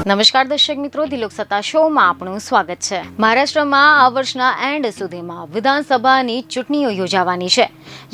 નમસ્કાર દર્શક મિત્રો, દિલોક સત્તા શોમાં આપનું સ્વાગત છે। મહારાષ્ટ્રમાં આ વર્ષના એન્ડ સુધીમાં વિધાનસભાની ચૂંટણીઓ યોજાવાની છે,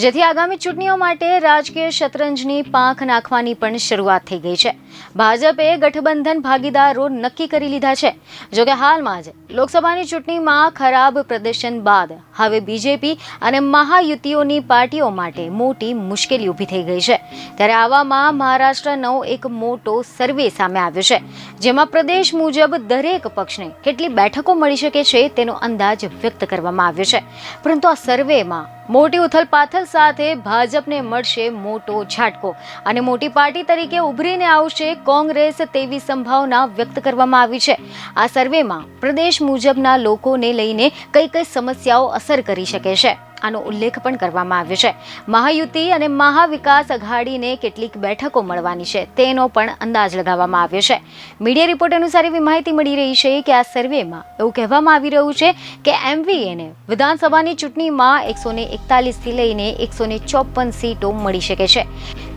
જેથી આગામી ચૂંટણીઓ માટે રાજકીય શતરંજની પાંખ નાખવાની પણ શરૂઆત થઈ ગઈ છે। ભાજપે ગઠબંધન ભાગીદારો નક્કી કરી લીધા છે। જોકે હાલમાં જ લોકસભાની ચૂંટણીમાં ખરાબ પ્રદર્શન બાદ હવે બીજેપી અને મહાયુતિઓની પાર્ટીઓ માટે મોટી મુશ્કેલી ઊભી થઈ ગઈ છે। ત્યારે આવામાં મહારાષ્ટ્રનો એક મોટો સર્વે સામે આવ્યો છે, જેમાં પ્રદેશ મુજબ દરેક પક્ષને કેટલી બેઠકો મળી શકે છે તેનો અંદાજ વ્યક્ત કરવામાં આવ્યો છે। પરંતુ આ સર્વેમાં મોટી ઉથલપાથલ સાથે ભાજપને મળશે મોટો ઝાટકો અને મોટી પાર્ટી તરીકે ઉભરીને આવશે કોંગ્રેસ તેવી સંભાવના વ્યક્ત કરવામાં આવી છે। આ સર્વેમાં પ્રદેશ મુજબના લોકોને લઈને કઈ કઈ સમસ્યાઓ અસર કરી શકે છે આનો ઉલ્લેખ પણ કરવામાં આવ્યો છે। મહાયુતિ અને મહાવિકાસ આઘાડીને કેટલીક બેઠકો મળવાની છે તેનો પણ અંદાજ લગાવવામાં આવ્યો છે। મીડિયા રિપોર્ટ અનુસાર એવી માહિતી મળી રહી છે કે આ સર્વેમાં એવું કહેવામાં આવી રહ્યું છે કે એમવીએને વિધાનસભાની ચૂંટણીમાં 141 થી લઈને 154 સીટો મળી શકે છે।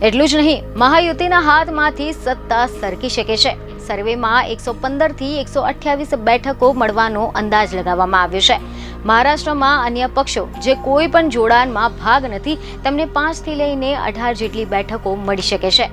એટલું જ નહીં, મહાયુતિના હાથમાંથી સત્તા સરકી શકે છે। સર્વેમાં 115 થી 128 બેઠકો મળવાનો અંદાજ લગાવવામાં આવ્યો છે। મહારાષ્ટ્રમાં અન્ય પક્ષો જે કોઈ પણ જોડાણમાં ભાગ નથી તેમને 5 થી લઈને 18 જેટલી બેઠકો મળી શકે છે।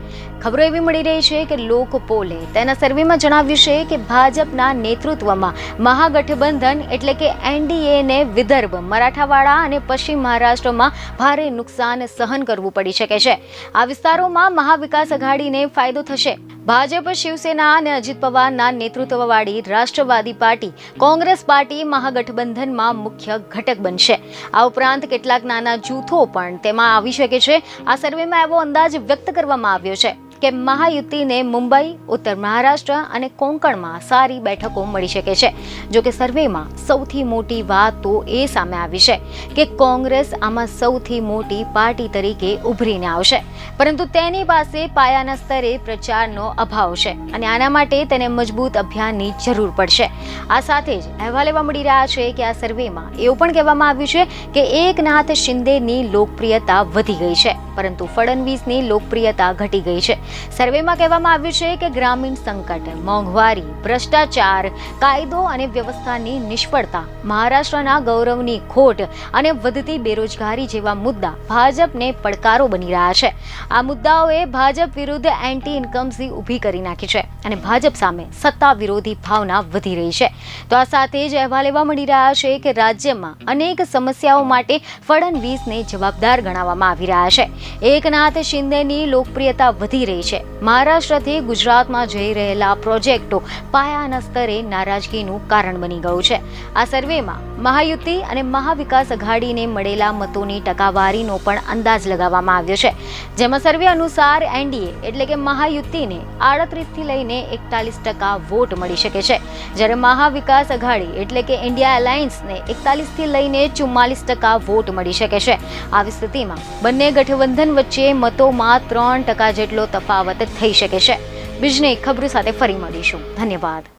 ખબરો એવી મળી રહી છે કે લોકપોલે તેના સર્વેમાં જણાવ્યું છે કે ભાજપના નેતૃત્વમાં મહાગઠબંધન એટલે કે એનડીએને વિદર્ભ, મરાઠાવાડા અને પશ્ચિમ મહારાષ્ટ્રમાં ભારે નુકસાન સહન કરવું પડી શકે છે। આ વિસ્તારોમાં મહાવિકાસ આઘાડીને ફાયદો થશે। ભાજપ, શિવસેના અને અજીત પવારના નેતૃત્વવાળી રાષ્ટ્રવાદી પાર્ટી, કોંગ્રેસ પાર્ટી મહાગઠબંધનમાં મુખ્ય ઘટક બનશે। આ ઉપરાંત કેટલાક નાના જૂથો પણ તેમાં આવી શકે છે। આ સર્વેમાં એવો અંદાજ વ્યક્ત કરવામાં આવ્યો છે કે મહાયુતિને મુંબઈ, ઉત્તર મહારાષ્ટ્ર અને કોંકણમાં સારી બેઠકો મળી શકે છે। જો કે સર્વેમાં સૌથી મોટી વાત તો એ સામે આવી છે કે કોંગ્રેસ આમાં સૌથી મોટી પાર્ટી તરીકે ઉભરીને આવશે, પરંતુ તેની પાસે પાયાના સ્તરે પ્રચારનો અભાવ છે અને આના માટે તેને મજબૂત અભિયાનની જરૂર પડશે। આ સાથે જ અહેવાલ એવા મળી રહ્યા છે કે આ સર્વેમાં એવું પણ કહેવામાં આવ્યું છે કે એકનાથ શિંદેની લોકપ્રિયતા વધી ગઈ છે, પરંતુ ફડણવીસની લોકપ્રિયતા ઘટી ગઈ છે। સર્વેમાં કહેવામાં આવ્યું છે કે ગ્રામીણ સંકટ, મોંઘવારી, ભ્રષ્ટાચાર, કાયદો અને વ્યવસ્થાની નિષ્ફળતા, મહારાષ્ટ્રના ગૌરવની ખોટ અને વધતી બેરોજગારી જેવા મુદ્દા ભાજપને પડકારો બની રહ્યા છે। આ મુદ્દાઓએ ભાજપ વિરુદ્ધ એન્ટી ઇન્કમ્સી ઊભી કરી નાખી છે અને ભાજપ સામે સત્તા વિરોધી ભાવના વધી રહી છે। તો આ સાથે જ અહેવાલ એવા મળી રહ્યા છે કે રાજ્યમાં અનેક સમસ્યાઓ માટે ફડણવીસને જવાબદાર ગણાવવામાં આવી રહ્યા છે। એકનાથ શિંદેની લોકપ્રિયતા વધી રહી છે। મહારાષ્ટ્રથી ગુજરાતમાં જઈ રહેલા પ્રોજેક્ટો પાયાના સ્તરે નારાજગીનું કારણ બની ગયું છે। આ સર્વેમાં મહાયુતિ અને મહાવિકાસ આઘાડીને મળેલા મતોની ટકાવારીનો પણ અંદાજ લગાવવામાં આવ્યો છે, જેમાં સર્વે અનુસાર એનડીએ એટલે કે મહાયુતિને 38 થી લઈને 41% વોટ મળી શકે છે, જ્યારે મહાવિકાસ આઘાડી એટલે કે ઇન્ડિયા અલાયન્સને 41 થી લઈને 44% વોટ મળી શકે છે। આવી સ્થિતિમાં બંને ગઠબંધન વચ્ચે મતોમાં 3% જેટલો તફાવત થઈ શકે છે। બીજની ખબરો સાથે ફરી મળીશું। ધન્યવાદ।